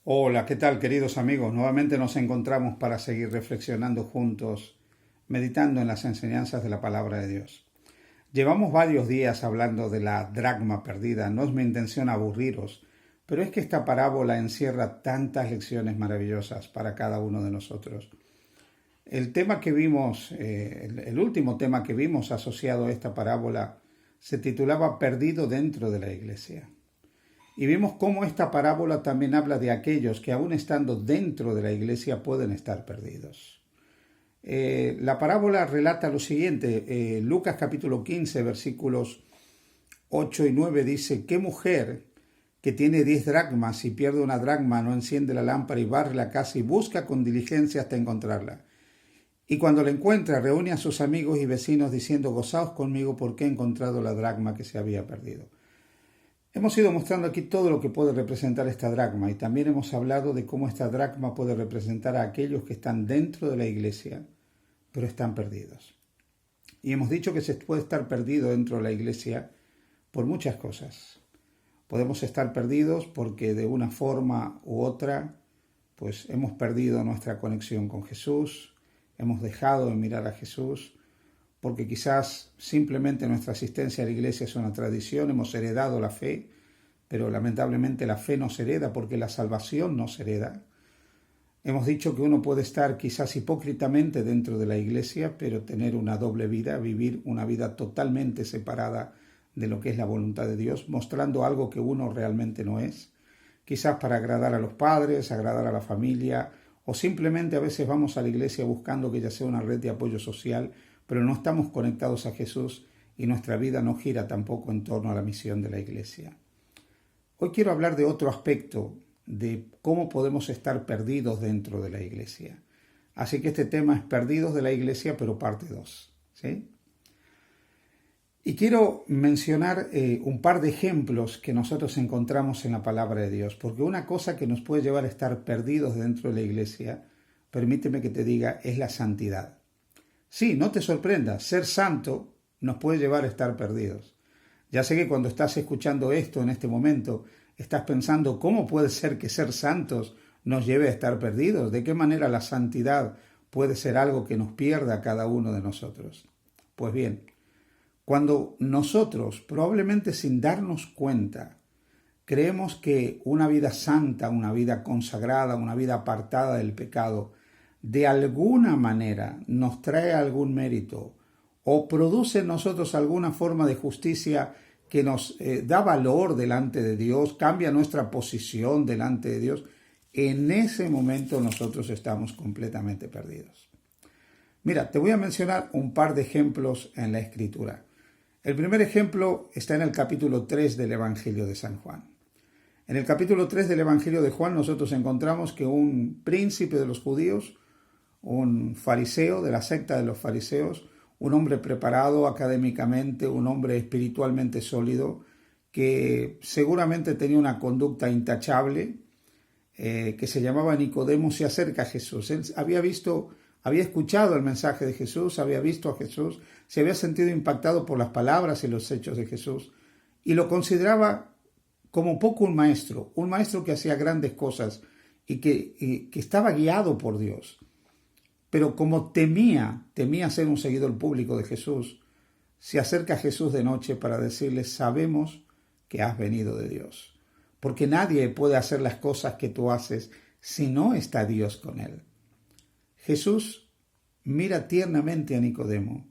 Hola, ¿qué tal, queridos amigos? Nuevamente nos encontramos para seguir reflexionando juntos, meditando en las enseñanzas de la palabra de Dios. Llevamos varios días hablando de la dracma perdida. No es mi intención aburriros, pero es que esta parábola encierra tantas lecciones maravillosas para cada uno de nosotros. El tema que vimos, el último tema que vimos asociado a esta parábola, se titulaba Perdido dentro de la iglesia. Y vimos cómo esta parábola también habla de aquellos que aún estando dentro de la iglesia pueden estar perdidos. La parábola relata lo siguiente. Lucas capítulo 15, versículos 8 y 9 dice: ¿Qué mujer que tiene 10 dracmas y pierde una dracma no enciende la lámpara y barre la casa y busca con diligencia hasta encontrarla? Y cuando la encuentra, reúne a sus amigos y vecinos diciendo: gozaos conmigo porque he encontrado la dracma que se había perdido. Hemos ido mostrando aquí todo lo que puede representar esta dracma y también hemos hablado de cómo esta dracma puede representar a aquellos que están dentro de la iglesia, pero están perdidos. Y hemos dicho que se puede estar perdido dentro de la iglesia por muchas cosas. Podemos estar perdidos porque de una forma u otra, pues hemos perdido nuestra conexión con Jesús, hemos dejado de mirar a Jesús, porque quizás simplemente nuestra asistencia a la iglesia es una tradición, hemos heredado la fe, pero lamentablemente la fe no se hereda porque la salvación no se hereda. Hemos dicho que uno puede estar quizás hipócritamente dentro de la iglesia, pero tener una doble vida, vivir una vida totalmente separada de lo que es la voluntad de Dios, mostrando algo que uno realmente no es, quizás para agradar a los padres, agradar a la familia, o simplemente a veces vamos a la iglesia buscando que ya sea una red de apoyo social, pero no estamos conectados a Jesús y nuestra vida no gira tampoco en torno a la misión de la iglesia. Hoy quiero hablar de otro aspecto de cómo podemos estar perdidos dentro de la iglesia. Así que este tema es perdidos de la iglesia, pero parte 2. ¿Sí? Y quiero mencionar un par de ejemplos que nosotros encontramos en la palabra de Dios, porque una cosa que nos puede llevar a estar perdidos dentro de la iglesia, permíteme que te diga, es la santidad. Sí, no te sorprendas, ser santo nos puede llevar a estar perdidos. Ya sé que cuando estás escuchando esto en este momento, estás pensando, ¿cómo puede ser que ser santos nos lleve a estar perdidos? ¿De qué manera la santidad puede ser algo que nos pierda a cada uno de nosotros? Pues bien, cuando nosotros, probablemente sin darnos cuenta, creemos que una vida santa, una vida consagrada, una vida apartada del pecado, de alguna manera nos trae algún mérito o produce en nosotros alguna forma de justicia que nos da valor delante de Dios, cambia nuestra posición delante de Dios, en ese momento nosotros estamos completamente perdidos. Mira, te voy a mencionar un par de ejemplos en la Escritura. El primer ejemplo está en el capítulo 3 del Evangelio de San Juan. En el capítulo 3 del Evangelio de Juan nosotros encontramos que un príncipe de los judíos, un fariseo de la secta de los fariseos, un hombre preparado académicamente, un hombre espiritualmente sólido, que seguramente tenía una conducta intachable, que se llamaba Nicodemo, se acerca a Jesús. Él había escuchado el mensaje de Jesús, había visto a Jesús, se había sentido impactado por las palabras y los hechos de Jesús, y lo consideraba como poco un maestro que hacía grandes cosas y que estaba guiado por Dios. Pero como temía ser un seguidor público de Jesús, se acerca a Jesús de noche para decirle: sabemos que has venido de Dios, porque nadie puede hacer las cosas que tú haces si no está Dios con él. Jesús mira tiernamente a Nicodemo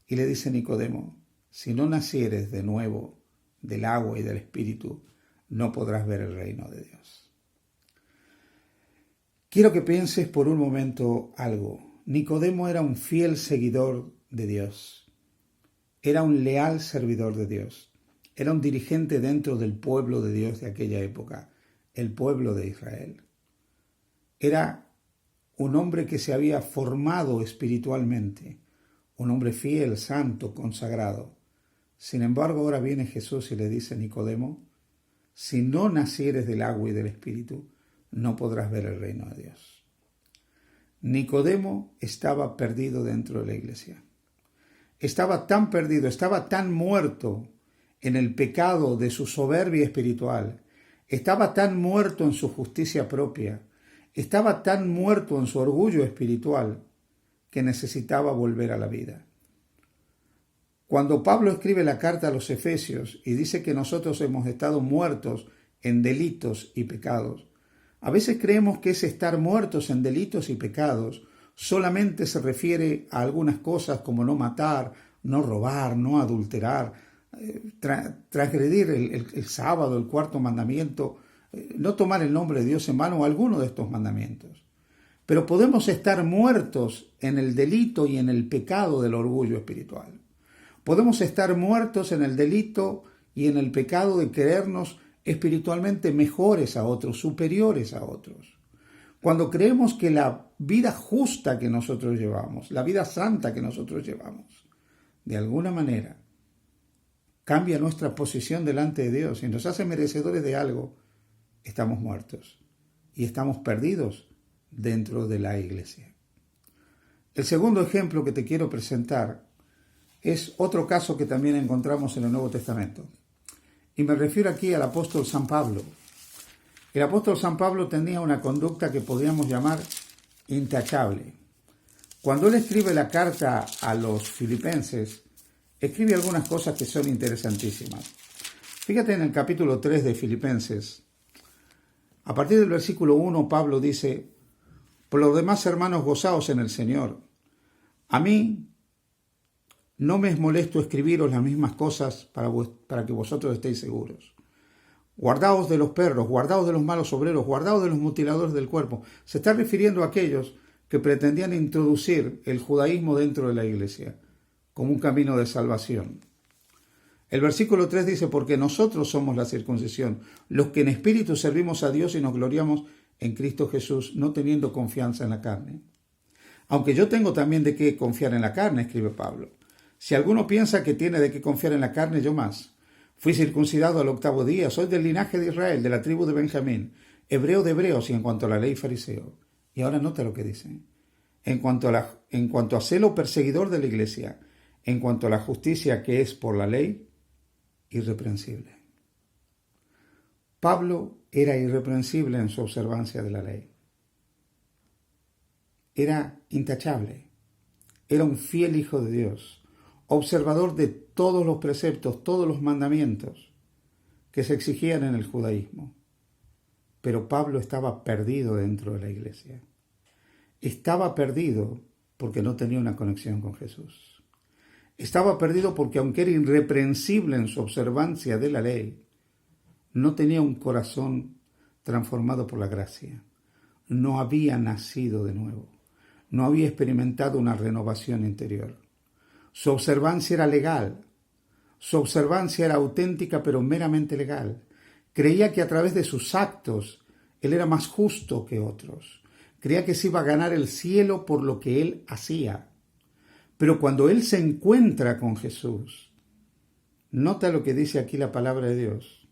y le dice: Nicodemo, si no nacieres de nuevo del agua y del Espíritu, no podrás ver el reino de Dios. Quiero que pienses por un momento algo. Nicodemo era un fiel seguidor de Dios. Era un leal servidor de Dios. Era un dirigente dentro del pueblo de Dios de aquella época, el pueblo de Israel. Era un hombre que se había formado espiritualmente, un hombre fiel, santo, consagrado. Sin embargo, ahora viene Jesús y le dice: Nicodemo, si no nacieres del agua y del Espíritu, no podrás ver el reino de Dios. Nicodemo estaba perdido dentro de la iglesia. Estaba tan perdido, estaba tan muerto en el pecado de su soberbia espiritual, estaba tan muerto en su justicia propia, estaba tan muerto en su orgullo espiritual, que necesitaba volver a la vida. Cuando Pablo escribe la carta a los Efesios y dice que nosotros hemos estado muertos en delitos y pecados, a veces creemos que ese estar muertos en delitos y pecados solamente se refiere a algunas cosas como no matar, no robar, no adulterar, transgredir el sábado, el cuarto mandamiento, no tomar el nombre de Dios en vano o alguno de estos mandamientos. Pero podemos estar muertos en el delito y en el pecado del orgullo espiritual. Podemos estar muertos en el delito y en el pecado de creernos espiritualmente mejores a otros, superiores a otros. Cuando creemos que la vida justa que nosotros llevamos, la vida santa que nosotros llevamos, de alguna manera cambia nuestra posición delante de Dios y nos hace merecedores de algo, estamos muertos y estamos perdidos dentro de la iglesia. El segundo ejemplo que te quiero presentar es otro caso que también encontramos en el Nuevo Testamento. Y me refiero aquí al apóstol San Pablo. El apóstol San Pablo tenía una conducta que podríamos llamar intachable. Cuando él escribe la carta a los filipenses, escribe algunas cosas que son interesantísimas. Fíjate en el capítulo 3 de Filipenses. A partir del versículo 1, Pablo dice: por lo demás, hermanos, gozaos en el Señor. A mí no me es molesto escribiros las mismas cosas para que vosotros estéis seguros. Guardaos de los perros, guardaos de los malos obreros, guardaos de los mutiladores del cuerpo. Se está refiriendo a aquellos que pretendían introducir el judaísmo dentro de la iglesia como un camino de salvación. El versículo 3 dice: porque nosotros somos la circuncisión, los que en espíritu servimos a Dios y nos gloriamos en Cristo Jesús, no teniendo confianza en la carne. Aunque yo tengo también de qué confiar en la carne, escribe Pablo. Si alguno piensa que tiene de qué confiar en la carne, yo más. Fui circuncidado al 8º día, soy del linaje de Israel, de la tribu de Benjamín, hebreo de hebreos y en cuanto a la ley fariseo. Y ahora nota lo que dice. En cuanto a celo perseguidor de la iglesia, en cuanto a la justicia que es por la ley, irreprensible. Pablo era irreprensible en su observancia de la ley. Era intachable. Era un fiel hijo de Dios, observador de todos los preceptos, todos los mandamientos que se exigían en el judaísmo. Pero Pablo estaba perdido dentro de la iglesia. Estaba perdido porque no tenía una conexión con Jesús. Estaba perdido porque, aunque era irreprensible en su observancia de la ley, no tenía un corazón transformado por la gracia. No había nacido de nuevo. No había experimentado una renovación interior. Su observancia era legal. Su observancia era auténtica, pero meramente legal. Creía que a través de sus actos él era más justo que otros. Creía que se iba a ganar el cielo por lo que él hacía. Pero cuando él se encuentra con Jesús, nota lo que dice aquí la palabra de Dios.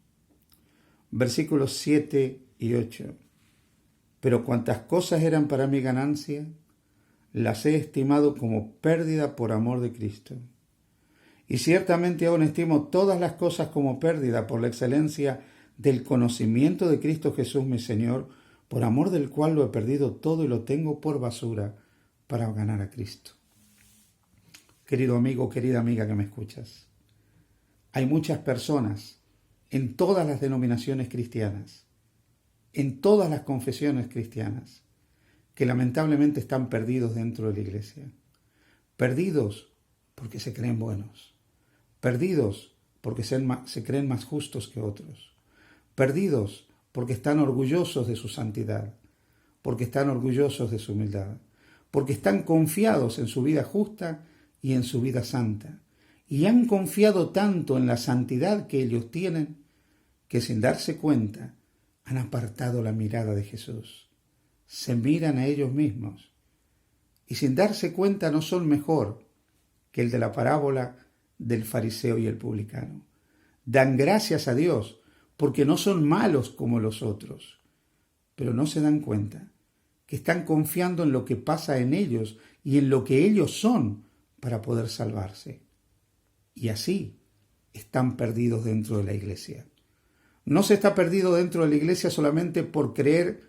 Versículos 7 y 8. Pero cuantas cosas eran para mi ganancia, las he estimado como pérdida por amor de Cristo. Y ciertamente aún estimo todas las cosas como pérdida por la excelencia del conocimiento de Cristo Jesús mi Señor, por amor del cual lo he perdido todo y lo tengo por basura para ganar a Cristo. Querido amigo, querida amiga que me escuchas, hay muchas personas en todas las denominaciones cristianas, en todas las confesiones cristianas, que lamentablemente están perdidos dentro de la iglesia. Perdidos porque se creen buenos. Perdidos porque se creen más justos que otros. Perdidos porque están orgullosos de su santidad, porque están orgullosos de su humildad, porque están confiados en su vida justa y en su vida santa. Y han confiado tanto en la santidad que ellos tienen, que sin darse cuenta han apartado la mirada de Jesús. Se miran a ellos mismos y sin darse cuenta no son mejor que el de la parábola del fariseo y el publicano. Dan gracias a Dios porque no son malos como los otros, pero no se dan cuenta que están confiando en lo que pasa en ellos y en lo que ellos son para poder salvarse. Y así están perdidos dentro de la iglesia. No se está perdido dentro de la iglesia solamente por creer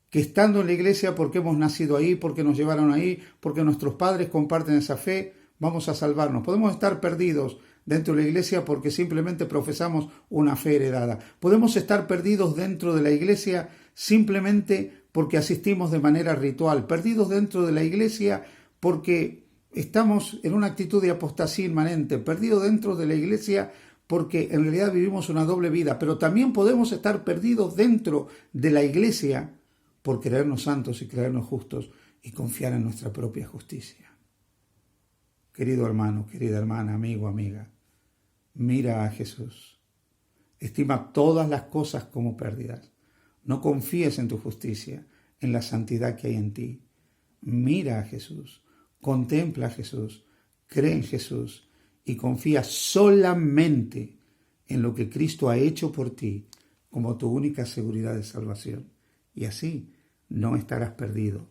que estando en la iglesia, porque hemos nacido ahí, porque nos llevaron ahí, porque nuestros padres comparten esa fe, vamos a salvarnos. Podemos estar perdidos dentro de la iglesia porque simplemente profesamos una fe heredada. Podemos estar perdidos dentro de la iglesia simplemente porque asistimos de manera ritual, perdidos dentro de la iglesia porque estamos en una actitud de apostasía inmanente, perdidos dentro de la iglesia porque en realidad vivimos una doble vida, pero también podemos estar perdidos dentro de la iglesia por creernos santos y creernos justos y confiar en nuestra propia justicia. Querido hermano, querida hermana, amigo, amiga, mira a Jesús. Estima todas las cosas como pérdidas. No confíes en tu justicia, en la santidad que hay en ti. Mira a Jesús, contempla a Jesús, cree en Jesús y confía solamente en lo que Cristo ha hecho por ti como tu única seguridad de salvación. Y así no estarás perdido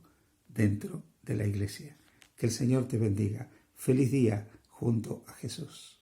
dentro de la iglesia. Que el Señor te bendiga. Feliz día junto a Jesús.